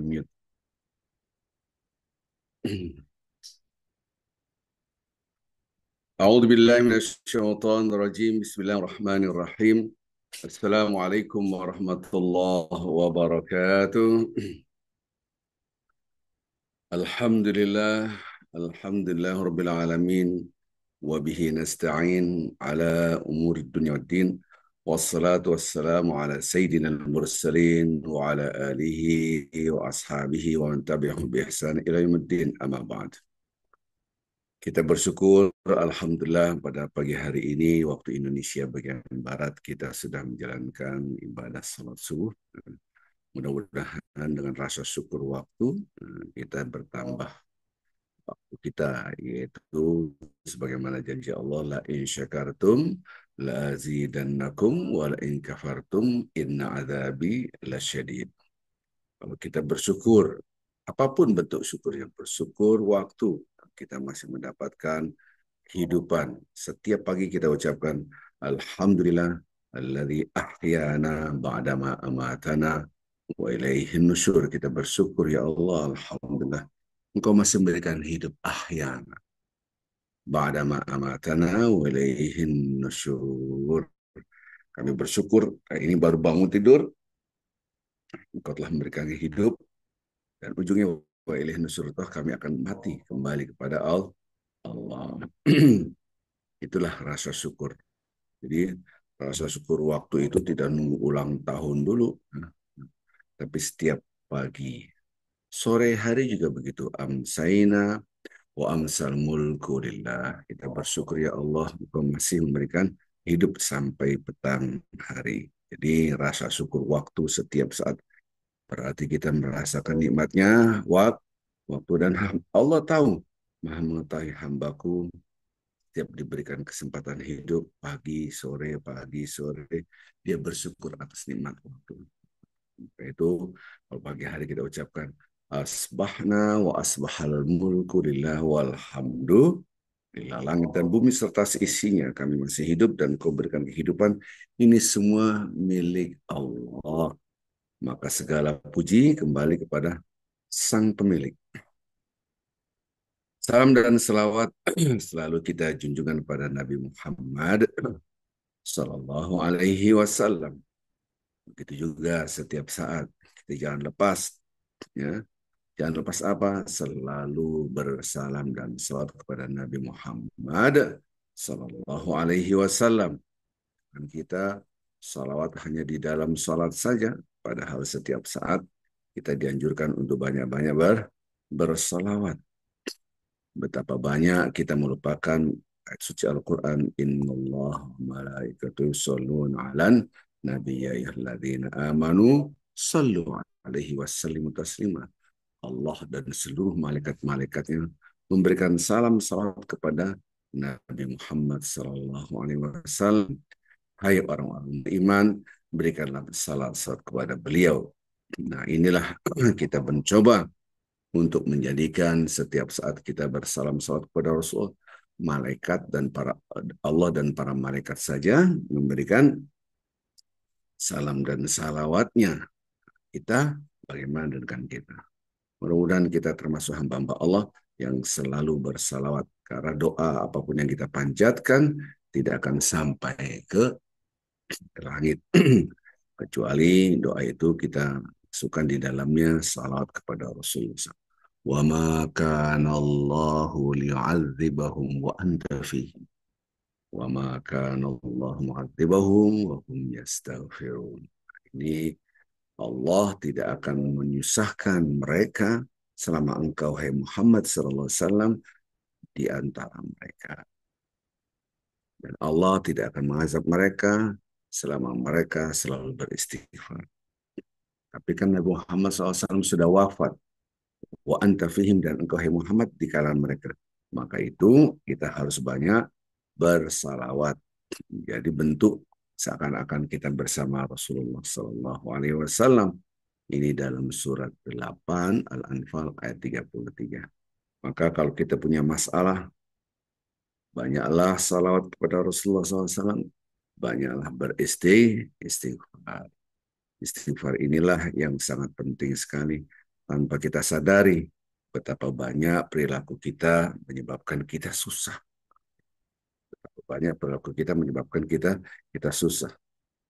unmute. A'udzu billahi minasyaitonir rajim. Bismillahirrahmanirrahim. Assalamualaikum warahmatullahi wabarakatuh. Alhamdulillah, alhamdulillah rabbil alamin wa bihi nasta'in ala umuri dunya waddin. Wassalatu wassalamu ala sayyidina al-mursalin wa ala alihi wa ashabihi wa man tabi'ahum bi ihsan ila yaumiddin, amma ba'd. Kita bersyukur, Alhamdulillah, pada pagi hari ini, waktu Indonesia bagian Barat, kita sudah menjalankan ibadah salat subuh. Mudah-mudahan dengan rasa syukur waktu, kita bertambah waktu kita, yaitu sebagaimana janji Allah, la in syakartum, la azidannakum, wa la in kafartum, inna adzabi lasyadid. Kalau kita bersyukur, apapun bentuk syukur yang bersyukur waktu, kita masih mendapatkan kehidupan. Setiap pagi kita ucapkan Alhamdulillah alladzi ahyana ba'dama amatana wa ilaihin nusyur. Kita bersyukur, ya Allah, Alhamdulillah Engkau masih memberikan hidup ahyana ba'dama amatana wa ilaihin nusyur. Kami bersyukur ini baru bangun tidur, Engkau telah memberikan hidup, dan ujungnya wa ilaihin nusyur, kami akan mati kembali kepada Allah. Itulah rasa syukur. Jadi rasa syukur waktu itu tidak nunggu ulang tahun dulu, tapi setiap pagi. Sore hari juga begitu. Amsayna wa amsal mulku lillah. Kita bersyukur, ya Allah, Engkau masih memberikan hidup sampai petang hari. Jadi rasa syukur waktu setiap saat. Berarti kita merasakan nikmatnya waktu, dan Allah tahu, Maha mengetahui hambaku setiap diberikan kesempatan hidup pagi sore, dia bersyukur atas nikmat waktu. Itu kalau pagi hari kita ucapkan asbahna wa asbahal mulku lillah walhamdulillah, langit dan bumi serta seisinya kami masih hidup dan Kau berikan kehidupan, ini semua milik Allah. Maka segala puji kembali kepada Sang Pemilik. Salam dan selawat selalu kita junjungan pada Nabi Muhammad Sallallahu Alaihi Wasallam. Begitu juga setiap saat kita jangan lepas, ya, jangan lepas apa? Selalu bersalam dan selawat kepada Nabi Muhammad Sallallahu Alaihi Wasallam. Dan kita salawat hanya di dalam salat saja, padahal setiap saat kita dianjurkan untuk banyak-banyak bersalawat. Betapa banyak kita melupakan ayat suci Al-Quran, Innallaha malaikatu yusholluna 'alan nabi ya ayyuhalladzina amanu sallu 'alaihi wasallimu taslima. Allah dan seluruh malaikat-malaikatnya memberikan salam salawat kepada Nabi Muhammad sallallahu alaihi wasallam. Hai orang-orang beriman, berikanlah salam salawat kepada beliau. Nah, inilah kita mencoba untuk menjadikan setiap saat kita bersalam salawat kepada Rasul, malaikat dan para Allah dan para malaikat saja memberikan salam dan salawatnya. Kita bagaimana dengan kita? Mudah-mudahan kita termasuk hamba-hamba Allah yang selalu bersalawat, karena doa apapun yang kita panjatkan tidak akan sampai ke langit kecuali doa itu kita masukkan di dalamnya salawat kepada Rasulullah. Wa ma kana Allahu liyu'adzibahum wa anta fihim. Wa ma kana Allahu mu'adzibahum wa hum yastaghfirun. Ini Allah tidak akan menyusahkan mereka selama engkau, hai Muhammad sallallahu alaihi wasallam, di antara mereka. Dan Allah tidak akan mengazab mereka selama mereka selalu beristighfar. Tapi kan Nabi Muhammad SAW sudah wafat. Wa anta fihim, dan engkau, hai Muhammad, di kalangan mereka. Maka itu kita harus banyak bersalawat. Jadi bentuk seakan-akan kita bersama Rasulullah Sallallahu Alaihi Wasallam. Ini dalam surat 8 Al-Anfal ayat 33. Maka kalau kita punya masalah, banyaklah salawat kepada Rasulullah SAW. Banyaklah beristighfar. Istighfar inilah yang sangat penting sekali. tanpa kita sadari betapa banyak perilaku kita menyebabkan kita susah. Betapa banyak perilaku kita menyebabkan kita susah.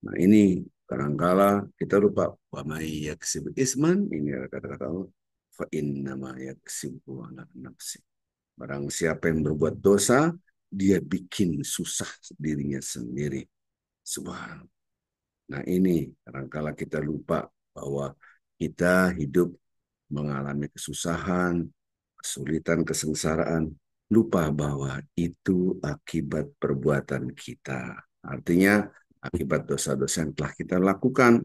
Nah ini kadangkala kita lupa wa may yaksib isman, ini ada kata-kata Allah, fa innama yaksibu ala nafsi. Barang siapa yang berbuat dosa, dia bikin susah dirinya sendiri. Subhanallah. Nah ini kadangkala kita lupa bahwa kita hidup mengalami kesusahan, kesulitan, kesengsaraan, lupa bahwa itu akibat perbuatan kita. Artinya akibat dosa-dosa yang telah kita lakukan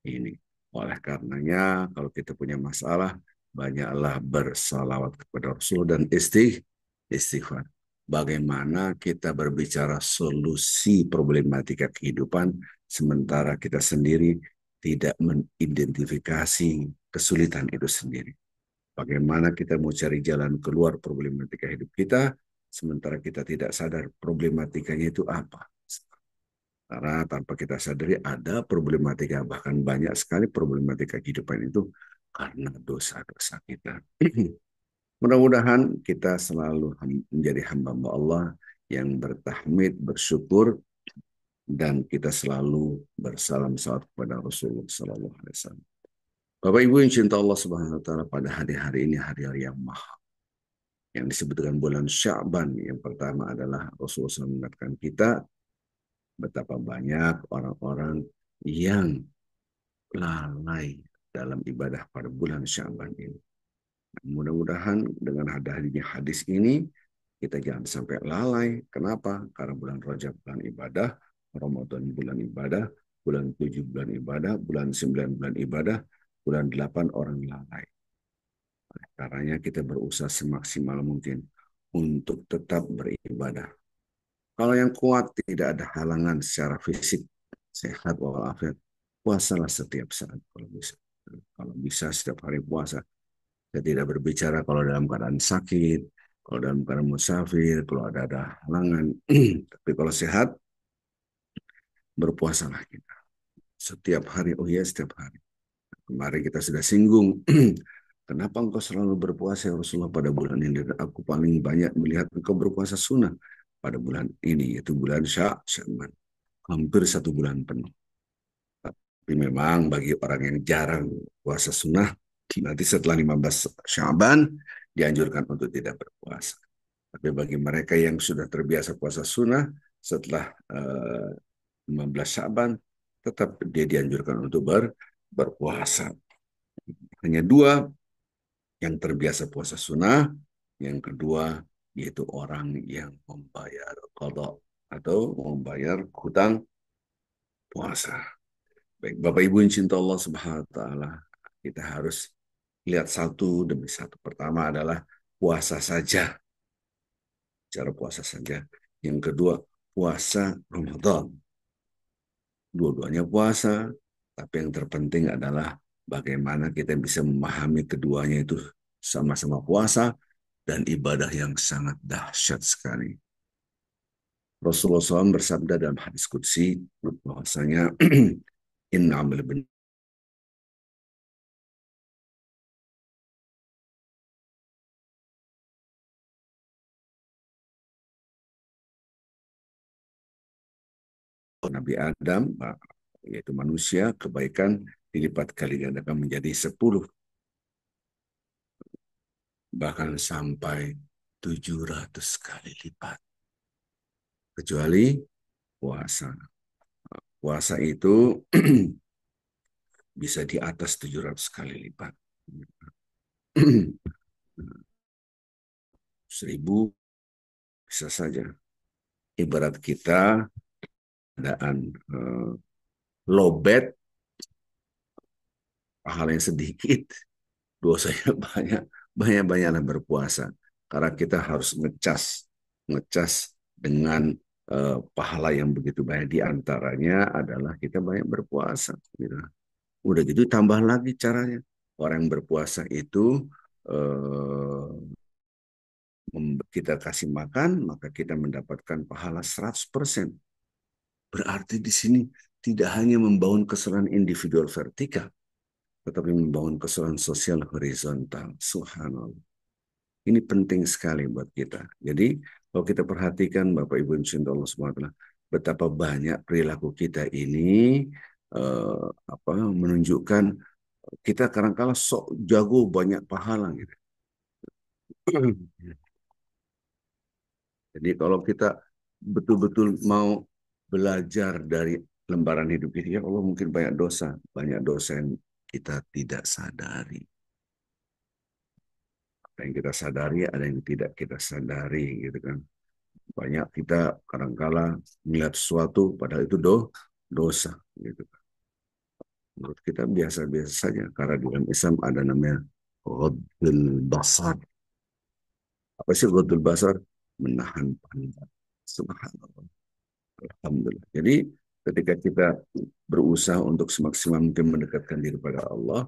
ini. Oleh karenanya, kalau kita punya masalah, banyaklah bersalawat kepada Rasul dan istighfar. Bagaimana kita berbicara solusi problematika kehidupan, sementara kita sendiri tidak mengidentifikasi kesulitan itu sendiri. Bagaimana kita mau cari jalan keluar problematika hidup kita, sementara kita tidak sadar problematikanya itu apa. Karena tanpa kita sadari ada problematika, bahkan banyak sekali problematika kehidupan itu karena dosa-dosa kita. Mudah-mudahan kita selalu menjadi hamba Allah yang bertahmid, bersyukur, dan kita selalu bersalam salawat kepada Rasulullah Sallallahu Alaihi Wasallam. Bapak Ibu yang cinta Allah Subhanahu Wa Taala, pada hari-hari ini hari-hari yang mahal, yang disebut dengan bulan Sya'ban. Yang pertama adalah Rasulullah SAW mengingatkan kita betapa banyak orang-orang yang lalai dalam ibadah pada bulan Sya'ban ini. Mudah-mudahan dengan hadirnya hadis ini kita jangan sampai lalai. Kenapa? Karena bulan Rajab bulan ibadah, Ramadan bulan ibadah, bulan 7 bulan ibadah, bulan 9 bulan ibadah, bulan 8 orang lalai. Karena kita berusaha semaksimal mungkin untuk tetap beribadah. Kalau yang kuat tidak ada halangan secara fisik, sehat walafiat, puasalah setiap saat kalau bisa. Kalau bisa setiap hari puasa. Saya tidak berbicara kalau dalam keadaan sakit, kalau dalam keadaan musafir, kalau ada halangan. Tapi kalau sehat, berpuasalah kita. Setiap hari, oh ya setiap hari. Kemarin kita sudah singgung. Kenapa engkau selalu berpuasa ya Rasulullah pada bulan ini? Dan aku paling banyak melihat engkau berpuasa sunnah pada bulan ini, yaitu bulan Sya'ban. Hampir 1 bulan penuh. Tapi memang bagi orang yang jarang puasa sunnah, nanti setelah 15 Sya'ban, dianjurkan untuk tidak berpuasa. Tapi bagi mereka yang sudah terbiasa puasa sunnah, setelah 15 Sya'ban, tetap dia dianjurkan untuk berpuasa. Hanya dua yang terbiasa puasa sunnah, yang kedua yaitu orang yang membayar qada atau membayar hutang puasa. Baik, Bapak Ibu yang cinta Allah Subhanahu wa taala, kita harus lihat satu demi satu. Pertama adalah puasa saja, cara puasa saja. Yang kedua, puasa Ramadan. Dua-duanya puasa, tapi yang terpenting adalah bagaimana kita bisa memahami keduanya itu sama-sama puasa dan ibadah yang sangat dahsyat sekali. Rasulullah SAW bersabda dalam hadis qudsi bahwasanya inna amal bin Nabi Adam, yaitu manusia, kebaikan dilipat kali gandakan menjadi 10, bahkan sampai 700 kali lipat. Kecuali puasa. Puasa itu bisa di atas 700 kali lipat. 1000 bisa saja. Ibarat kita keadaan lobet, pahalanya sedikit, dosanya banyak, banyak-banyaklah berpuasa. Karena kita harus ngecas dengan pahala yang begitu banyak. Di antaranya adalah kita banyak berpuasa. Gitu. Udah gitu tambah lagi caranya. Orang yang berpuasa itu kita kasih makan, maka kita mendapatkan pahala 100%. Berarti di sini tidak hanya membangun kesenangan individual vertikal, tetapi membangun keseluruhan sosial horizontal. Subhanallah. Ini penting sekali buat kita. Jadi kalau kita perhatikan Bapak Ibu insya Allah SWT, betapa banyak perilaku kita ini menunjukkan kita kadang-kala sok jago banyak pahala gitu. Jadi kalau kita betul-betul mau belajar dari lembaran hidup ini, ya Allah mungkin banyak dosa yang kita tidak sadari. Ada yang kita sadari, ada yang tidak kita sadari, gitu kan. Banyak kita kadangkala melihat sesuatu, padahal itu dosa, gitu. Menurut kita biasa-biasa saja, karena di dalam Islam ada namanya Ghaddul Basar. Apa sih Ghaddul Basar? Menahan pandang. Subhanallah. Alhamdulillah. Jadi ketika kita berusaha untuk semaksimal mungkin mendekatkan diri kepada Allah,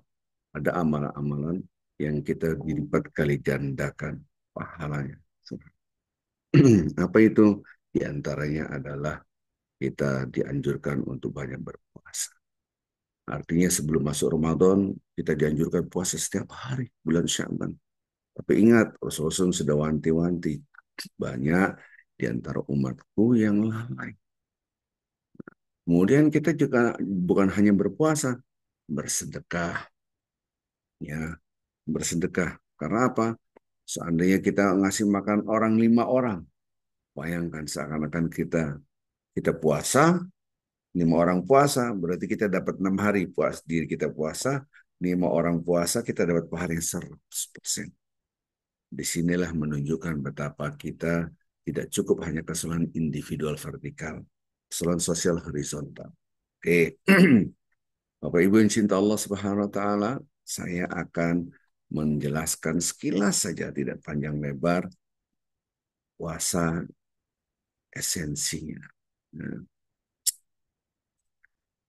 ada amalan-amalan yang kita dilipat kali gandakan pahalanya. Apa itu? Di antaranya adalah kita dianjurkan untuk banyak berpuasa. Artinya sebelum masuk Ramadan, kita dianjurkan puasa setiap hari bulan Sya'ban. Tapi ingat, Rasulullah sudah wanti-wanti. Banyak di antara umatku yang lalai. Kemudian kita juga bukan hanya berpuasa, bersedekah. Ya, bersedekah. Karena apa? Seandainya kita ngasih makan orang 5 orang, bayangkan seakan-akan kita puasa, 5 orang puasa, berarti kita dapat 6 hari puas diri kita puasa, 5 orang puasa kita dapat pahala yang 100%. Disinilah menunjukkan betapa kita tidak cukup hanya kesalahan individual vertikal, kesalahan sosial horizontal. Oke, Bapak Ibu yang cinta Allah Subhanahu Wa Taala, saya akan menjelaskan sekilas saja, tidak panjang lebar, puasa esensinya. Nah,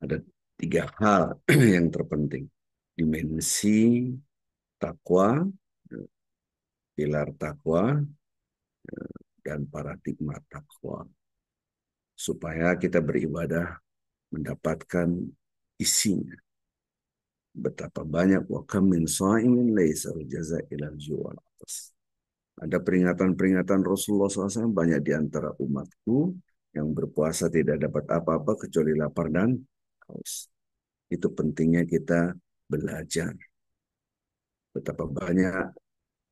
ada 3 hal yang terpenting. Dimensi takwa, pilar takwa, dan paradigma takwa. Supaya kita beribadah mendapatkan isinya. Betapa banyak wa kam min sha'imin laisa jaza ilal ju'al atas. Ada peringatan-peringatan Rasulullah SAW banyak di antara umatku yang berpuasa tidak dapat apa-apa kecuali lapar dan haus. Itu pentingnya kita belajar. Betapa banyak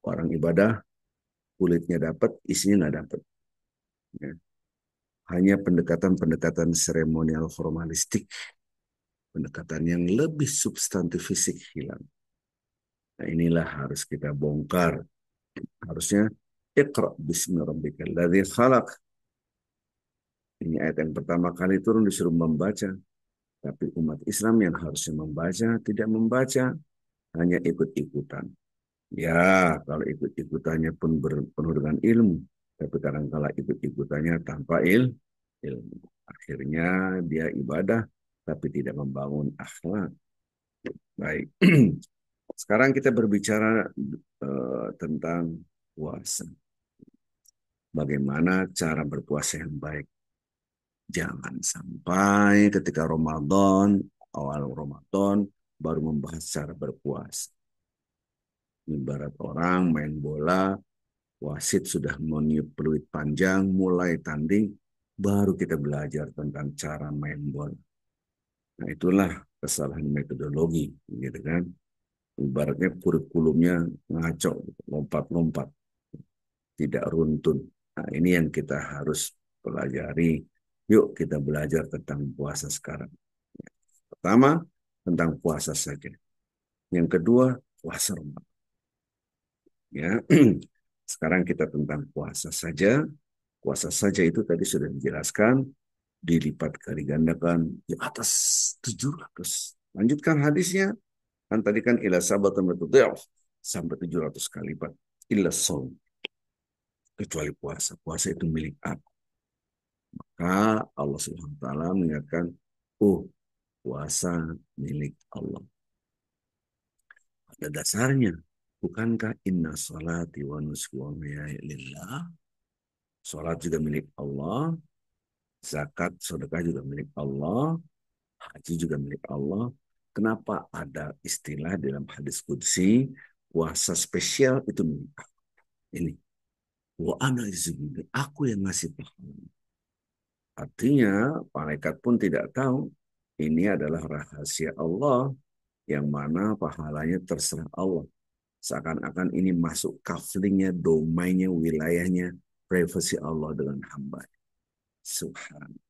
orang ibadah, kulitnya dapat, isinya nggak dapat. Ya. Hanya pendekatan-pendekatan seremonial formalistik, pendekatan yang lebih substantif fisik hilang. Nah inilah harus kita bongkar. Harusnya Iqra bismi rabbikal ladzi khalaq. Ini ayat yang pertama kali turun disuruh membaca. Tapi umat Islam yang harusnya membaca, tidak membaca, hanya ikut-ikutan. Ya, kalau ikut-ikutannya pun penuh dengan ilmu. Tapi kadang-kala ikut-ikutannya tanpa ilmu. Akhirnya dia ibadah, tapi tidak membangun akhlak. Baik. Sekarang kita berbicara tentang puasa. Bagaimana cara berpuasa yang baik. Jangan sampai ketika Ramadan, awal Ramadan, baru membahas cara berpuasa. Ibarat orang main bola, wasit sudah meniup peluit panjang, mulai tanding, baru kita belajar tentang cara main bola. Nah itulah kesalahan metodologi, gitu kan. Ibaratnya kurikulumnya ngaco, lompat-lompat, tidak runtun. Nah ini yang kita harus pelajari. Yuk kita belajar tentang puasa sekarang. Pertama, tentang puasa saja. Yang kedua, puasa Ramadan. Ya, sekarang kita tentang puasa saja. Puasa saja itu tadi sudah dijelaskan, dilipat kali gandakan di atas 700. Lanjutkan hadisnya. Kan tadi kan ila sabatun sampai 700 kali lipat. Illa saum. Kecuali puasa. Puasa itu milik aku. Maka Allah Subhanahu wa taala mengingatkan, "Oh, puasa milik Allah." Pada dasarnya, bukankah inna salati wa nusuki wa mahyaya lillah? Salat juga milik Allah, zakat, sedekah juga milik Allah, haji juga milik Allah. Kenapa ada istilah dalam hadis qudsi puasa spesial itu ini wa ana izin, aku yang ngasih pahala. Artinya malaikat pun tidak tahu ini adalah rahasia Allah yang mana pahalanya terserah Allah. Seakan-akan ini masuk kaflingnya, domainnya, wilayahnya, privasi Allah dengan hamba. Subhanallah.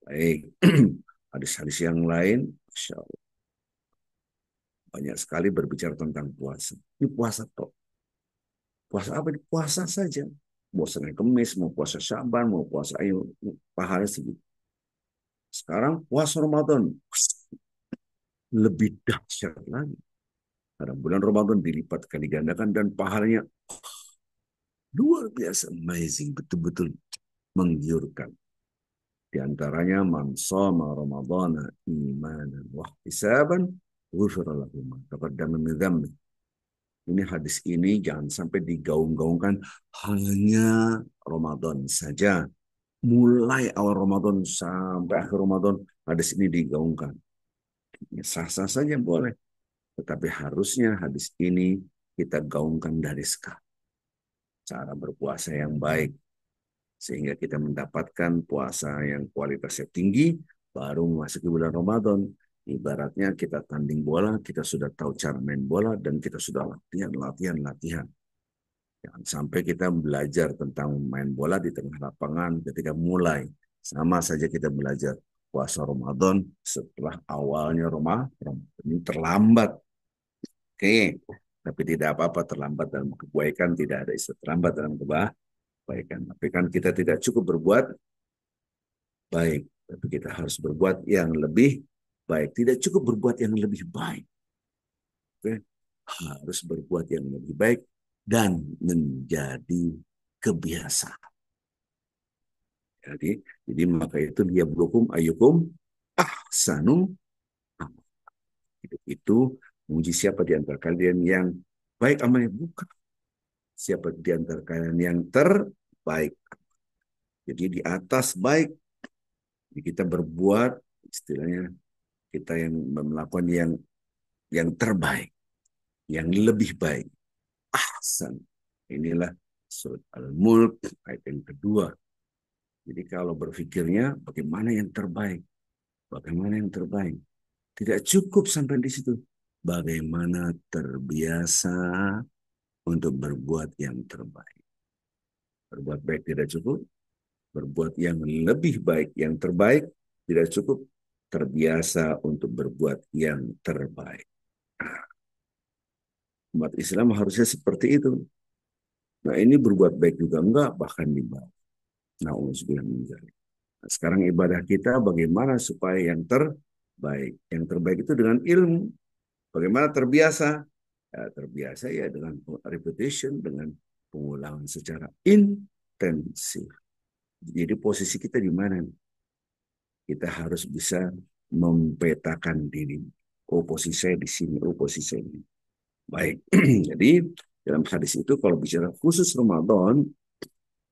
Baik. Hadis-hadis yang lain, Masya Allah, banyak sekali berbicara tentang puasa. Ini puasa toh. Puasa apa? Ini puasa saja. Mau Senin Kemis, mau puasa Syaban, mau puasa ayo, pahala segitu. Sekarang puasa Ramadan lebih dahsyat lagi. Karena bulan Ramadan dilipat kali gandakan dan pahalanya luar biasa, amazing, betul-betul menggiurkan. Di antaranya man shoma ramadhana imanan wa ihtisaban ghufira lahu ma taqaddama min dzambi. Ini hadis ini jangan sampai digaung-gaungkan hanya Ramadan saja. Mulai awal Ramadan sampai akhir Ramadan hadis ini digaungkan. Ya, sah-sah saja boleh. Tetapi harusnya hadis ini kita gaungkan dari sekarang. Cara berpuasa yang baik, sehingga kita mendapatkan puasa yang kualitasnya tinggi, baru memasuki bulan Ramadan. Ibaratnya kita tanding bola, kita sudah tahu cara main bola, dan kita sudah latihan. Jangan sampai kita belajar tentang main bola di tengah lapangan ketika mulai. Sama saja kita belajar puasa Ramadan setelah awalnya Ramadan. Ini terlambat. Oke, tapi tidak apa-apa terlambat dalam kebaikan, tidak ada istilah terlambat dalam kebaikan. Tapi kan kita tidak cukup berbuat baik, tapi kita harus berbuat yang lebih baik. Tidak cukup berbuat yang lebih baik. Oke? Harus berbuat yang lebih baik dan menjadi kebiasaan. Jadi maka itu dia berukum ayukum ahsanu amal. Itu menguji siapa di antara kalian yang baik amalnya, bukan siapa di antara kalian yang terbaik. Jadi di atas baik kita berbuat istilahnya kita yang melakukan yang terbaik, yang lebih baik. Ahsan. Inilah surat Al-Mulk ayat yang kedua. Jadi kalau berpikirnya bagaimana yang terbaik, bagaimana yang terbaik, tidak cukup sampai di situ. Bagaimana terbiasa untuk berbuat yang terbaik. Berbuat baik tidak cukup, berbuat yang lebih baik, yang terbaik tidak cukup, terbiasa untuk berbuat yang terbaik. Umat Islam harusnya seperti itu. Nah ini berbuat baik juga enggak, bahkan di bawah. Nah, sekarang ibadah kita bagaimana supaya yang terbaik. Yang terbaik itu dengan ilmu. Bagaimana terbiasa? Ya, terbiasa ya dengan repetition, dengan pengulangan secara intensif. Jadi posisi kita di mana? Kita harus bisa mempetakan diri. Oh, posisi saya di sini, oh, posisi saya di sini. Baik, jadi dalam hadis itu kalau bicara khusus Ramadan,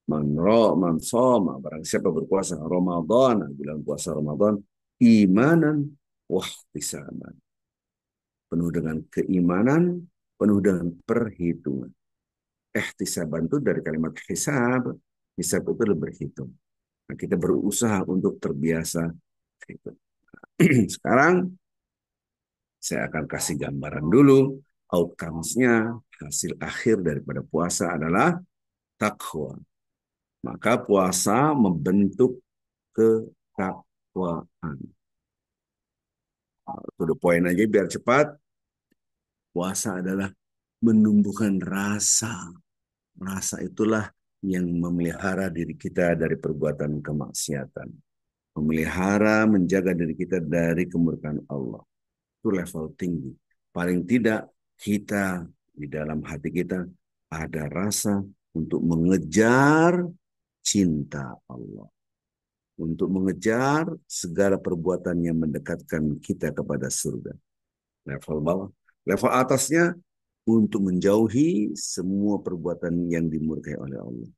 man soma, barang siapa berpuasa Ramadan, bilang puasa Ramadan, imanan wahtisaban. Penuh dengan keimanan, penuh dengan perhitungan. Ihtisaban itu dari kalimat hisab, hisab itu berhitung. Nah, kita berusaha untuk terbiasa. Sekarang saya akan kasih gambaran dulu. Outcomes-nya, hasil akhir daripada puasa adalah takwa. Maka puasa membentuk ketakwaan. To the point aja biar cepat. Puasa adalah menumbuhkan rasa. Rasa itulah yang memelihara diri kita dari perbuatan kemaksiatan. Memelihara, menjaga diri kita dari kemurkaan Allah. Itu level tinggi. Paling tidak kita di dalam hati kita ada rasa untuk mengejar cinta Allah. Untuk mengejar segala perbuatan yang mendekatkan kita kepada surga. Level bawah. Level atasnya untuk menjauhi semua perbuatan yang dimurkai oleh Allah.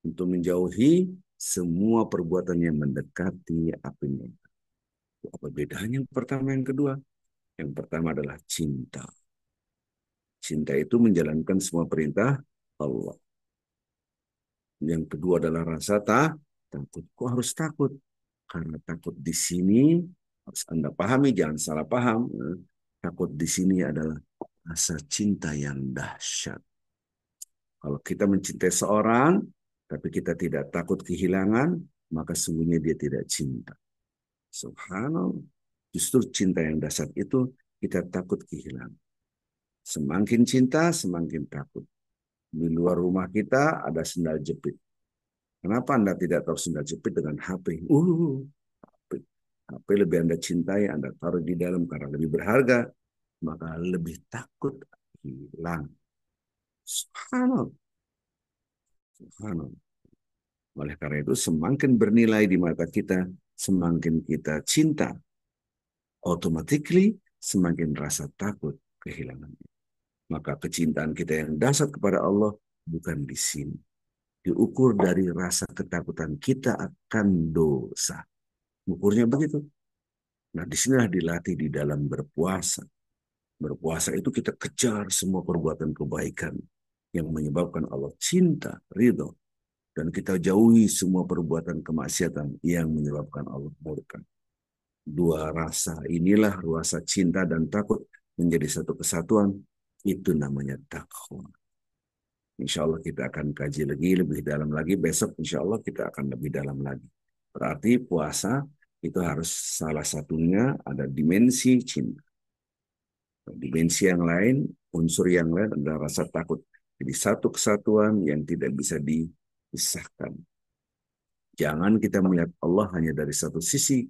Untuk menjauhi semua perbuatan yang mendekati api neraka. Apa bedanya yang pertama yang kedua? Yang pertama adalah cinta. Cinta itu menjalankan semua perintah Allah. Yang kedua adalah rasa takut. Kok harus takut? Karena takut di sini harus Anda pahami, jangan salah paham. Takut di sini adalah rasa cinta yang dahsyat. Kalau kita mencintai seorang, tapi kita tidak takut kehilangan, maka sungguhnya dia tidak cinta. Subhanallah. Justru cinta yang dahsyat itu kita takut kehilangan. Semakin cinta, semakin takut. Di luar rumah kita ada sendal jepit. Kenapa Anda tidak tahu sendal jepit dengan HP? HP. HP lebih Anda cintai, Anda taruh di dalam karena lebih berharga, maka lebih takut hilang. Subhanallah. Subhanallah. Oleh karena itu, semakin bernilai di mata kita, semakin kita cinta, automatically semakin rasa takut kehilangan. Maka kecintaan kita yang dasar kepada Allah bukan di sini. Diukur dari rasa ketakutan kita akan dosa. Ukurnya begitu. Nah, disinilah dilatih di dalam berpuasa. Berpuasa itu kita kejar semua perbuatan kebaikan yang menyebabkan Allah cinta, ridho. Dan kita jauhi semua perbuatan kemaksiatan yang menyebabkan Allah murka. Dua rasa inilah rasa cinta dan takut menjadi satu kesatuan. Itu namanya takwa. Insya Allah kita akan kaji lagi lebih dalam lagi. Besok insya Allah kita akan lebih dalam lagi. Berarti puasa itu harus salah satunya ada dimensi cinta. Dimensi yang lain, unsur yang lain adalah rasa takut. Jadi satu kesatuan yang tidak bisa dipisahkan. Jangan kita melihat Allah hanya dari satu sisi.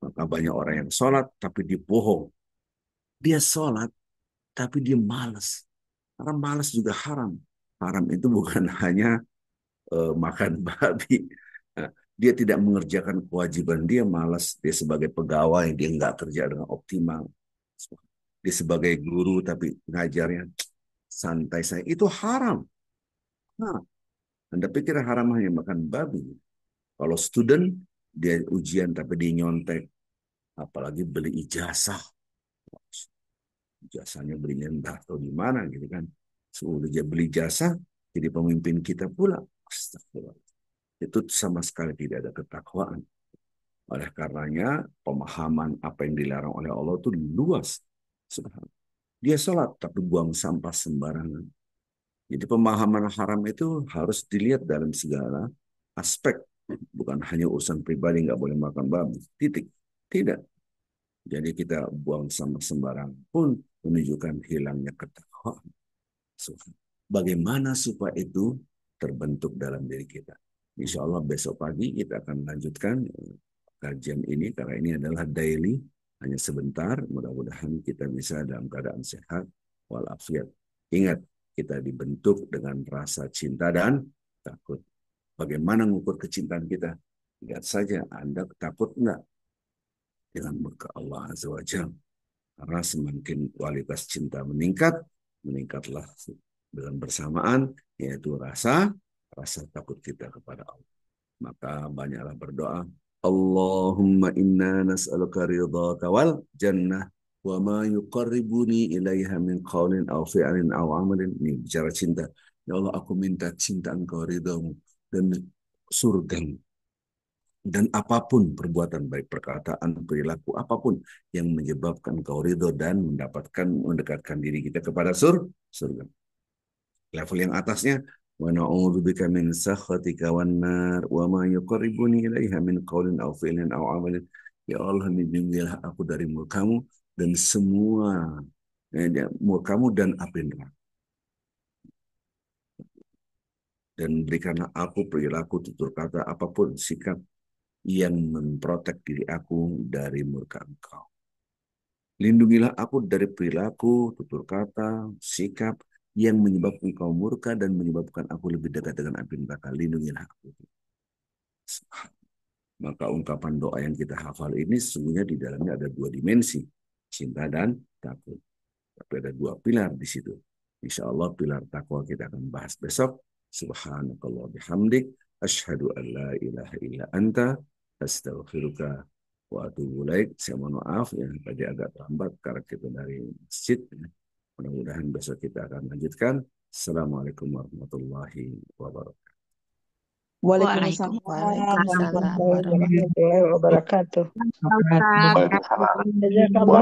Maka banyak orang yang sholat tapi dia bohong. Dia sholat tapi dia malas. Karena malas juga haram. Haram itu bukan hanya makan babi. Nah, dia tidak mengerjakan kewajiban, dia malas. Dia sebagai pegawai, dia nggak kerja dengan optimal. Dia sebagai guru, tapi ngajarnya santai saya. Itu haram. Nah, Anda pikir haram hanya makan babi? Kalau student, dia ujian tapi dia nyontek. Apalagi beli ijazah. Ijazahnya belinya entah atau di mana gitu kan. Sudah dia beli jasa, jadi pemimpin kita pula. Astagfirullah. Itu sama sekali tidak ada ketakwaan. Oleh karenanya, pemahaman apa yang dilarang oleh Allah itu luas. Dia sholat, tapi buang sampah sembarangan. Jadi pemahaman haram itu harus dilihat dalam segala aspek. Bukan hanya urusan pribadi, nggak boleh makan babi. Titik. Tidak. Jadi kita buang sampah sembarangan pun menunjukkan hilangnya ketakwaan. Bagaimana supaya itu terbentuk dalam diri kita? Insya Allah besok pagi kita akan lanjutkan kajian ini karena ini adalah daily, hanya sebentar. Mudah-mudahan kita bisa dalam keadaan sehat walafiat. Ingat, kita dibentuk dengan rasa cinta dan takut. Bagaimana mengukur kecintaan kita? Lihat saja, Anda takut enggak dengan murka Allah Azza wa Jalla? Karena semakin kualitas cinta meningkat, meningkatlah dengan bersamaan, yaitu rasa takut kita kepada Allah. Maka banyaklah berdoa. Allahumma inna nas'aluka ridhaka wal jannah wa ma yuqarribuni ilaiha min qawlin aw fi'lin aw amalin. Ini bicara cinta. Ya Allah, aku minta cinta Engkau, ridhamu dan surgamu. Dan apapun perbuatan baik perkataan, perilaku, apapun yang menyebabkan Engkau ridho dan mendekatkan diri kita kepada surga. Level yang atasnya, wa na'udzubika min sakhatika wan nar wa ma yuqarribuni ilaiha min qaulin aw fi'lin aw amalin. Ya Allah, lindungilah aku dari murkamu dan semua murkamu dan api neraka. Dan berikanlah aku perilaku, tutur kata, apapun sikap yang memprotek diri aku dari murka Engkau. Lindungilah aku dari perilaku, tutur kata, sikap yang menyebabkan Engkau murka dan menyebabkan aku lebih dekat dengan api neraka. Lindungilah aku. Maka ungkapan doa yang kita hafal ini sesungguhnya di dalamnya ada dua dimensi, cinta dan takut. Tapi ada dua pilar di situ. Insya Allah pilar takwa kita akan bahas besok. Subhanakallah bihamdik. Ashhadu an la ilaha illa anta. Astaghfiruka wa atubu ilaik. Saya mohon maaf ya tadi agak terlambat karena kita dari masjid. Mudah-mudahan besok kita akan lanjutkan. Assalamualaikum warahmatullahi wabarakatuh. Waalaikumsalam Waalaikumsalam warahmatullahi warahmatullahi wabarakatuh. wabarakatuh. Jazakallah